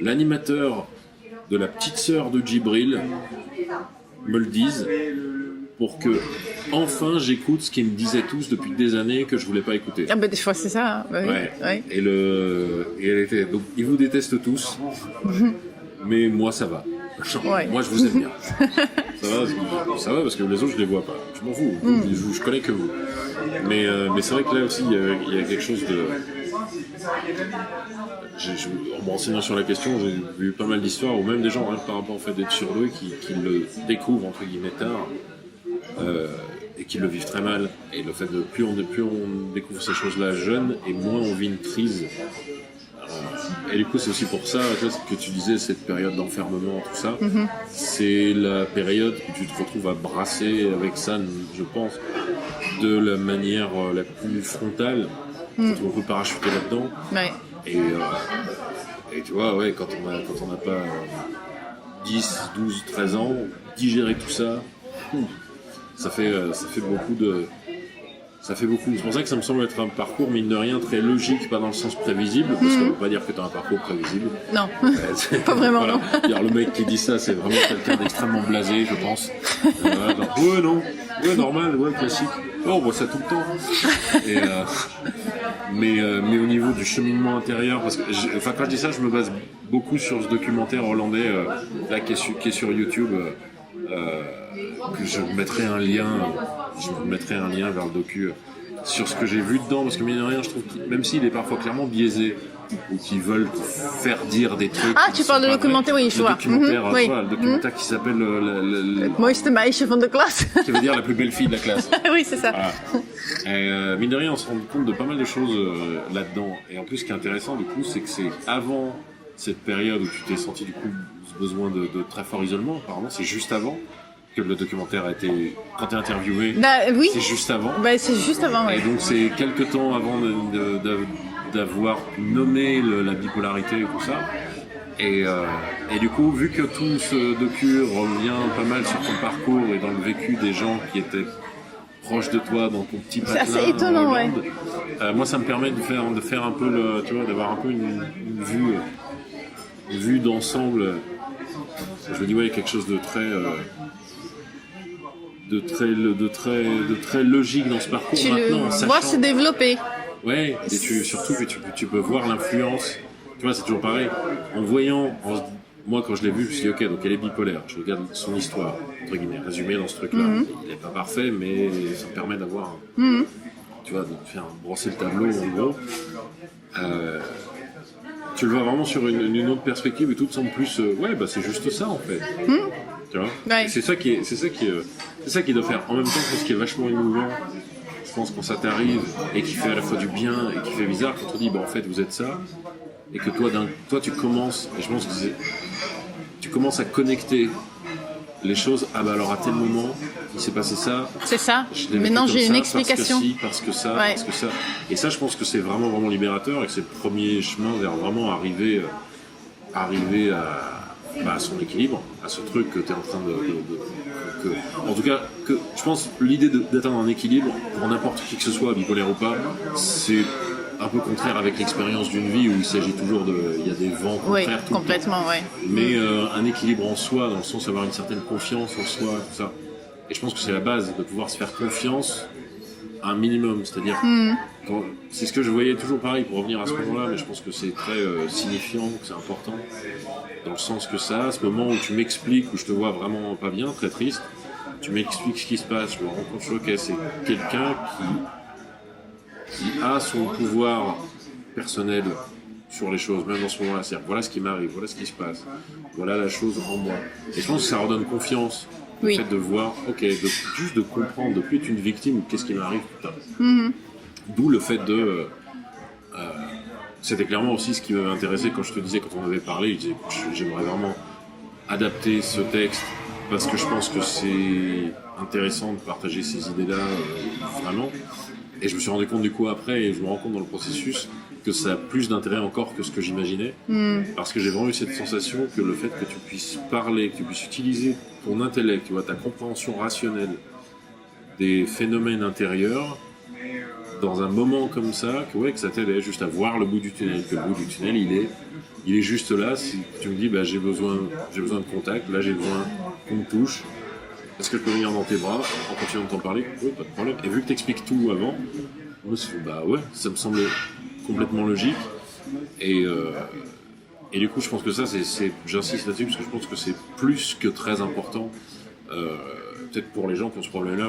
l'animateur de la petite sœur de Djibril me le dise pour que enfin j'écoute ce qu'ils me disaient tous depuis des années que je voulais pas écouter. Ah des fois c'est ça. Hein. Bah, ouais. Oui. Et elle était donc ils vous détestent tous, mais moi ça va. Moi je vous aime bien. Ça va parce que les autres je les vois pas. Je m'en fous. Je connais que vous. Mais c'est vrai que là aussi il y a quelque chose de. En me renseignant sur la question, j'ai vu pas mal d'histoires, ou même des gens, par rapport au fait d'être surdoués, qui le découvrent entre guillemets tard, et qui le vivent très mal. Et le fait de plus on découvre ces choses-là jeune, et moins on vit une crise. Et du coup, c'est aussi pour ça que tu disais, cette période d'enfermement, tout ça, c'est la période où tu te retrouves à brasser avec ça, je pense, de la manière la plus frontale. Tu te retrouves parachuté là-dedans. Ouais. Et tu vois, quand on n'a pas 10, 12, 13 ans, digérer tout ça, ça fait beaucoup de. Ça fait beaucoup. C'est pour ça que ça me semble être un parcours, mine de rien, très logique, pas dans le sens prévisible, parce qu'on ne peut pas dire que tu as un parcours prévisible. Non, pas vraiment, voilà. non. Alors, le mec qui dit ça, c'est vraiment quelqu'un d'extrêmement blasé, je pense. Ouais, normal, classique. Oh, on voit ça tout le temps. Mais au niveau du cheminement intérieur, parce que quand je dis ça, je me base beaucoup sur ce documentaire hollandais là, qui est sur YouTube, que je mettrai un lien vers le docu sur ce que j'ai vu dedans, parce que mine de rien, je trouve que même s'il est parfois clairement biaisé, ou qu'ils veulent faire dire des trucs. Ah, tu parles de documentaire, oui, je vois. Le documentaire qui s'appelle Le mooiste meisje van de klas. Qui veut dire la plus belle fille de la classe. Oui, c'est ça. Voilà. Et, mine de rien, on se rend compte de pas mal de choses là-dedans. Et en plus, ce qui est intéressant, du coup, c'est que c'est avant cette période où tu t'es senti, du coup, ce besoin de très fort isolement. Apparemment, c'est juste avant que le documentaire a été... Quand t'es interviewé, oui. c'est juste avant. C'est juste avant, oui. Et donc, c'est quelques temps avant d'avoir nommé la bipolarité et tout ça. Et du coup, vu que tout ce docu revient pas mal sur ton parcours et dans le vécu des gens qui étaient proches de toi dans ton petit patelin, c'est assez étonnant, Hollande, moi, ça me permet de faire un peu d'avoir un peu une vue d'ensemble. Je me dis, il y a quelque chose de très logique dans ce parcours. Tu maintenant, le vois se développer. Ouais, et surtout que tu peux voir l'influence. Tu vois, c'est toujours pareil. Moi, quand je l'ai vu, je me suis dit, ok, donc elle est bipolaire. Je regarde son histoire, entre guillemets, résumée dans ce truc-là. Il n'est pas parfait, mais ça me permet d'avoir, tu vois, de faire brosser le tableau, en gros. tu le vois vraiment sur une autre perspective et tout te semble plus, ouais, bah c'est juste ça en fait. Tu vois. Ouais. C'est ça qui doit faire. En même temps, ce qui est vachement émouvant, je pense quand ça t'arrive et qui fait à la fois du bien et qui fait bizarre, quand on dit, bah en fait vous êtes ça, et que toi tu commences, et je pense que tu commences à connecter les choses. Ah bah alors à tel moment il s'est passé ça. C'est ça. Je l'ai vécu Maintenant comme j'ai une ça, explication. parce que ça. Ouais. Et ça, je pense que c'est vraiment, vraiment libérateur et que c'est le premier chemin vers vraiment arriver à son équilibre, à ce truc que tu es en train en tout cas, que je pense l'idée d'atteindre un équilibre pour n'importe qui que ce soit, bipolaire ou pas, c'est un peu contraire avec l'expérience d'une vie où il s'agit toujours il y a des vents Oui, contraires tout complètement, le temps. oui. Mais un équilibre en soi, dans le sens d'avoir une certaine confiance en soi, tout ça. Et je pense que c'est la base de pouvoir se faire confiance à un minimum, c'est-à-dire c'est ce que je voyais toujours pareil pour revenir à ce moment-là, mais je pense que c'est très signifiant, que c'est important, dans le sens que ça, à ce moment où tu m'expliques, où je te vois vraiment pas bien, très triste, tu m'expliques ce qui se passe, je me rends compte que c'est quelqu'un qui a son pouvoir personnel sur les choses, même dans ce moment-là, c'est-à-dire voilà ce qui m'arrive, voilà ce qui se passe, voilà la chose en moi. Et je pense que ça redonne confiance. Le fait de voir, juste de comprendre, de plus être une victime, qu'est-ce qui m'arrive, putain. D'où le fait de... c'était clairement aussi ce qui m'avait intéressé quand je te disais, quand on avait parlé, je disais, j'aimerais vraiment adapter ce texte, parce que je pense que c'est intéressant de partager ces idées-là, vraiment. Et je me suis rendu compte du coup après, et je me rends compte dans le processus, que ça a plus d'intérêt encore que ce que j'imaginais, parce que j'ai vraiment eu cette sensation que le fait que tu puisses parler, que tu puisses utiliser ton intellect, tu vois, ta compréhension rationnelle des phénomènes intérieurs, dans un moment comme ça, que ça t'aide juste à voir le bout du tunnel, que le bout du tunnel il est juste là. Si tu me dis bah, j'ai besoin de contact, là j'ai besoin qu'on me touche, est-ce que je peux venir dans tes bras en continuant de t'en parler? Oui, pas de problème. Et vu que t'expliques tout avant, je me suis dit, bah ouais, ça me semblait complètement logique. Et du coup, je pense que ça, j'insiste là-dessus parce que je pense que c'est plus que très important, peut-être pour les gens qui ont ce problème-là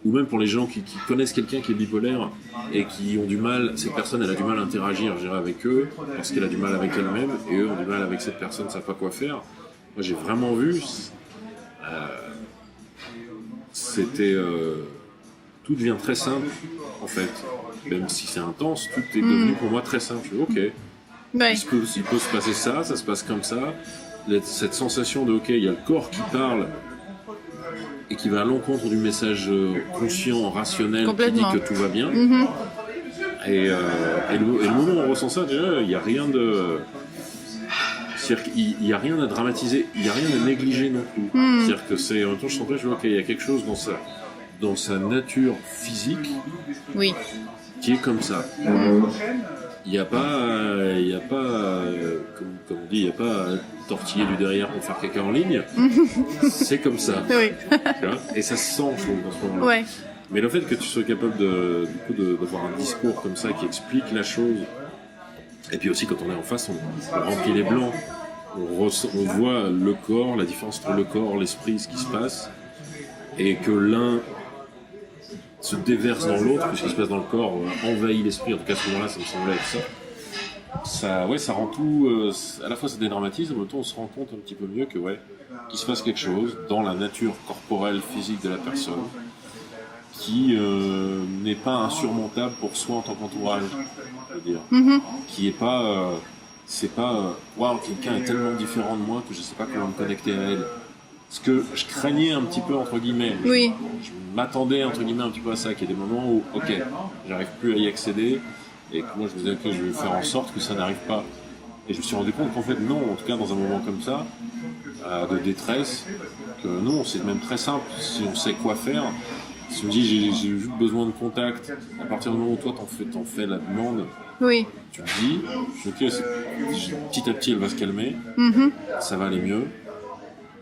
ou même pour les gens qui connaissent quelqu'un qui est bipolaire et qui ont du mal, cette personne elle a du mal à interagir, je dirais, avec eux parce qu'elle a du mal avec elle-même et eux ont du mal avec cette personne, ne savent pas quoi faire. Moi, j'ai vraiment vu, c'était tout devient très simple en fait, même si c'est intense, tout est devenu pour moi très simple. Je fais, ok, il peut se passer ça se passe comme ça, cette sensation de il y a le corps qui parle et qui va à l'encontre du message conscient, rationnel, qui dit que tout va bien. Et le moment où on ressent ça, déjà, il n'y a rien de... C'est-à-dire qu'il n'y a rien à dramatiser, il n'y a rien à négliger non plus. C'est-à-dire que c'est... En même temps, je sentais, il y a quelque chose dans sa nature physique qui est comme ça. Il n'y a pas, comme on dit, il n'y a pas tortiller du derrière pour faire caca en ligne. C'est comme ça. Oui. Et ça se sent, je trouve, dans ce moment-là. Ouais. Mais le fait que tu sois capable d'avoir un discours comme ça qui explique la chose, et puis aussi quand on est en face, on remplit les blancs, on voit le corps, la différence entre le corps, l'esprit, ce qui se passe, et que l'un se déverse dans l'autre, que ce qui se passe dans le corps envahit l'esprit. En tout cas, à ce moment-là, ça me semblait être ça. Ça rend tout... à la fois, ça dédramatise, en même temps, on se rend compte un petit peu mieux que, qu'il se passe quelque chose dans la nature corporelle, physique de la personne, qui n'est pas insurmontable pour soi en tant qu'entourage, je veux dire. Qui est pas... c'est pas... Waouh, quelqu'un est tellement différent de moi que je sais pas comment me connecter à elle. Ce que je craignais un petit peu, entre guillemets. Oui. Je m'attendais, entre guillemets, un petit peu à ça, qu'il y ait des moments où, j'arrive plus à y accéder, et que moi je me disais que je vais faire en sorte que ça n'arrive pas. Et je me suis rendu compte qu'en fait, non, en tout cas dans un moment comme ça, de détresse, que non, c'est même très simple, si on sait quoi faire. Si on me dit j'ai juste besoin de contact, à partir du moment où toi t'en fais la demande, tu me dis, petit à petit elle va se calmer, ça va aller mieux.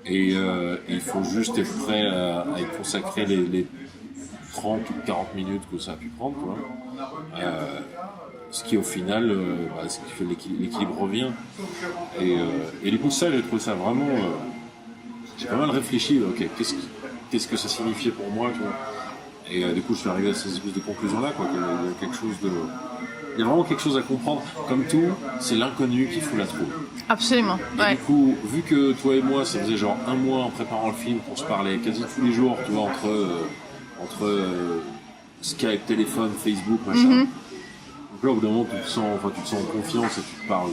Et il faut juste être prêt à y consacrer les 30 ou 40 minutes que ça a pu prendre, quoi. Ce qui au final, ce qui fait l'équilibre revient. Et du coup ça, j'ai trouvé ça vraiment... j'ai pas mal réfléchi, qu'est-ce que ça signifiait pour moi, tu vois. Et du coup je suis arrivé à ces espèces de conclusions-là, quoi, qu'il y a quelque chose il y a vraiment quelque chose à comprendre. Comme tout, c'est l'inconnu qui fout la trouille. Absolument. Et Ouais. du coup, vu que toi et moi, ça faisait genre un mois en préparant le film qu'on se parlait quasi tous les jours, tu vois, entre Skype, téléphone, Facebook, machin. Donc là, au bout d'un moment, tu te sens en confiance et tu te parles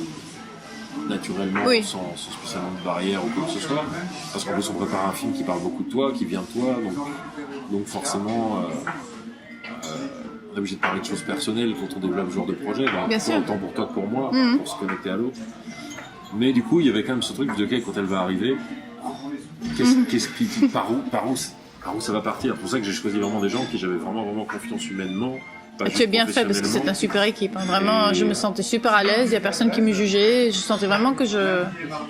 naturellement, Oui. sans spécialement de barrière ou quoi que ce soit. Parce qu'en plus, on prépare un film qui parle beaucoup de toi, qui vient de toi, donc forcément, on est obligé de parler de choses personnelles quand on développe ce genre de projet. Donc, Bien sûr. autant pour toi que pour moi, pour se connecter à l'autre. Mais du coup, il y avait quand même ce truc de quand elle va arriver, qu'est-ce qui, par où ça va partir. C'est pour ça que j'ai choisi vraiment des gens qui j'avais vraiment confiance humainement. Pas Tu juste as bien fait parce que c'est professionnellement. une super équipe. Hein. Vraiment, Et- je me sentais super à l'aise. Il y a personne qui me jugeait. Je sentais vraiment que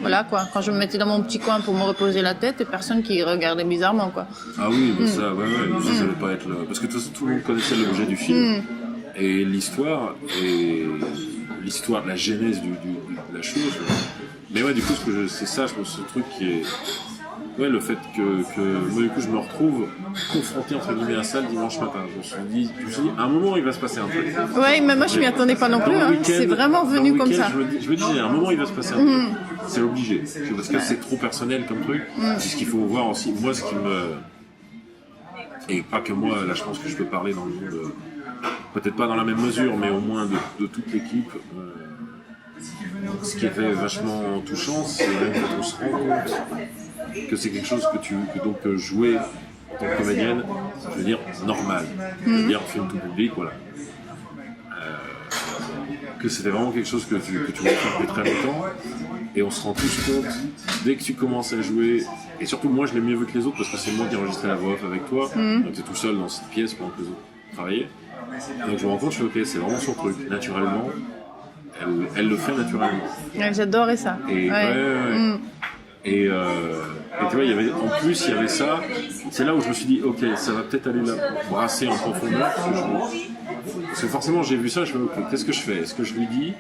voilà quoi. Quand je me mettais dans mon petit coin pour me reposer la tête, et personne qui regardait bizarrement quoi. Ah oui, mais ça, ouais, ça devait pas être le... Parce que de toute façon, tout le monde connaissait l'objet du film. Et l'histoire, la genèse de la chose. Mais ouais, du coup, c'est ça, je pense, ce truc qui est... Ouais, le fait que moi, du coup, je me retrouve confronté, entre guillemets, à ça le dimanche matin. Je me suis dit, à un moment, il va se passer un truc. Ouais, mais moi je m'y attendais pas non Dans plus. le Hein. week-end- C'est vraiment dans venu le comme week-end, ça. Je me disais, à un moment, il va se passer un truc. C'est obligé. Parce que c'est trop personnel comme truc. C'est ce qu'il faut voir aussi. Moi, ce qui me... Et pas que moi, là, je pense que je peux parler dans le monde... Peut-être pas dans la même mesure, mais au moins de toute l'équipe. Ce qui était vachement touchant, c'est même quand on se rend compte que c'est quelque chose que donc jouer en tant que comédienne, je veux dire, normal. Je veux dire, film tout public, voilà. Que c'était vraiment quelque chose que tu voulais faire depuis très longtemps. Et on se rend tous compte, dès que tu commences à jouer, et surtout moi je l'ai mieux vu que les autres parce que c'est moi qui ai enregistré la voix off avec toi, donc t'es tout seul dans cette pièce pendant que les autres travaillaient. Donc je me rends compte, je fais ok, c'est vraiment son truc, naturellement, elle le fait naturellement. Ouais, j'adorais ça. Et, ouais. Et tu vois, en plus il y avait ça, c'est là où je me suis dit ok, ça va peut-être aller là, brasser en profondeur, parce que forcément j'ai vu ça, je me dis ok, qu'est-ce que je fais? Est-ce que je lui dis?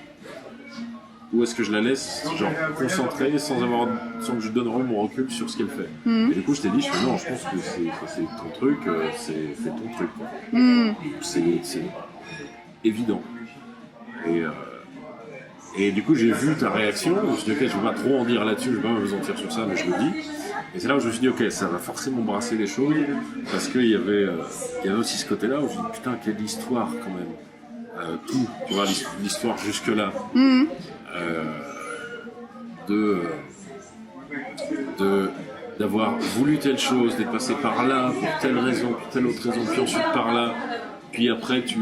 Ou est-ce que je la laisse genre concentrée sans que je donne vraiment mon recul sur ce qu'elle fait. Et du coup je t'ai dit, non, je pense que c'est ton truc, c'est ton truc quoi. C'est évident. Et du coup j'ai vu ta réaction, je me suis dit ok, je vais pas trop en dire là-dessus, je vais pas me mentir sur ça, mais je le dis. Et c'est là où je me suis dit ok, ça va forcément brasser les choses, parce qu'il y avait aussi ce côté-là où je me suis dit putain, quelle histoire quand même. Tout, tu vois, l'histoire jusque-là. D'avoir voulu telle chose, d'être passé par là pour telle raison, pour telle autre raison, puis ensuite par là, puis après tu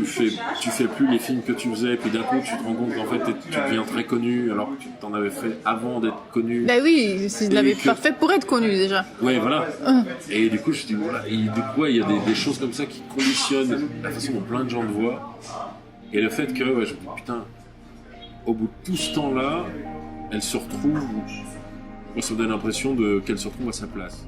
fais plus les films que tu faisais, puis d'un coup tu te rends compte qu'en fait tu deviens très connu alors que tu t'en avais fait avant d'être connu. Ben oui, je l'avais pas fait pour être connu déjà. Ouais, voilà. Et du coup je me dis voilà, et du coup ouais, il y a des choses comme ça qui conditionnent la façon dont plein de gens te voient. Et le fait que je me dis putain, au bout de tout ce temps-là, elle se retrouve, moi ça me donne l'impression qu'elle se retrouve à sa place.